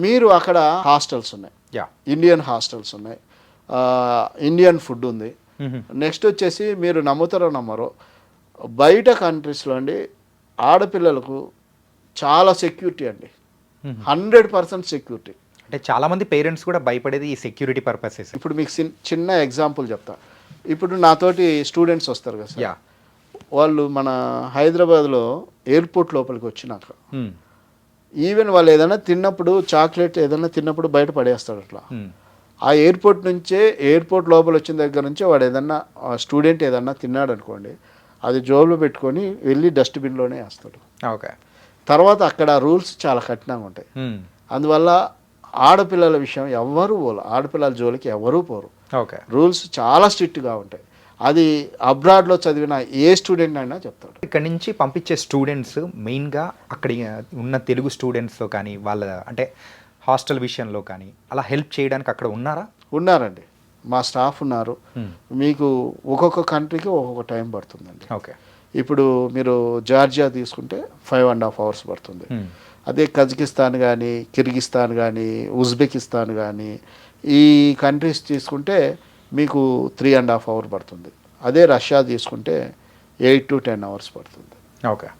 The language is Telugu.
మీరు అక్కడ హాస్టల్స్ ఉన్నాయి, ఇండియన్ హాస్టల్స్ ఉన్నాయి, ఇండియన్ ఫుడ్ ఉంది. నెక్స్ట్ వచ్చేసి మీరు నమ్ముతారో నమ్మరో, బయట కంట్రీస్లో అండి ఆడపిల్లలకు చాలా సెక్యూరిటీ అండి, 100% సెక్యూరిటీ. అంటే చాలామంది పేరెంట్స్ కూడా భయపడేది ఈ సెక్యూరిటీ పర్పసెస్. ఇప్పుడు మీకు చిన్న ఎగ్జాంపుల్ చెప్తా. ఇప్పుడు నాతోటి స్టూడెంట్స్ వస్తారు కదా సార్, వాళ్ళు మన హైదరాబాద్లో ఎయిర్పోర్ట్ లోపలికి వచ్చినాక ఈవెన్ వాళ్ళు ఏదైనా తిన్నప్పుడు, చాక్లెట్ ఏదైనా తిన్నప్పుడు బయట పడేస్తాడు అట్లా. ఆ ఎయిర్పోర్ట్ నుంచే, ఎయిర్పోర్ట్ లోపల వచ్చిన దగ్గర నుంచే వాడు ఏదన్నా స్టూడెంట్ ఏదన్నా తిన్నాడు అనుకోండి, అది జోబులో పెట్టుకొని వెళ్ళి డస్ట్బిన్లోనే వేస్తాడు. ఓకే. తర్వాత అక్కడ రూల్స్ చాలా కఠినంగా ఉంటాయి. అందువల్ల ఆడపిల్లల విషయం ఎవ్వరూ పోరు, ఆడపిల్లల జోలికి ఎవరూ పోరు. ఓకే. రూల్స్ చాలా స్ట్రిక్ట్గా ఉంటాయి. అది అబ్రాడ్లో చదివిన ఏ స్టూడెంట్ అయినా చెప్తాడు. ఇక్కడ నుంచి పంపించే స్టూడెంట్స్ మెయిన్గా అక్కడ ఉన్న తెలుగు స్టూడెంట్స్తో కానీ, వాళ్ళ అంటే హాస్టల్ విషయంలో కానీ అలా హెల్ప్ చేయడానికి అక్కడ ఉన్నారా? ఉన్నారండి, మా స్టాఫ్ ఉన్నారు. మీకు ఒక్కొక్క కంట్రీకి ఒక్కొక్క టైం పడుతుందండి. ఓకే. ఇప్పుడు మీరు జార్జియా తీసుకుంటే 5.5 hours పడుతుంది. అదే కజకిస్తాన్ కానీ, కిర్గిస్తాన్ కానీ, ఉజ్బెకిస్తాన్ కానీ, ఈ కంట్రీస్ తీసుకుంటే మీకు 3.5 hours పడుతుంది. అదే రష్యా తీసుకుంటే 8 to 10 hours పడుతుంది. ఓకే.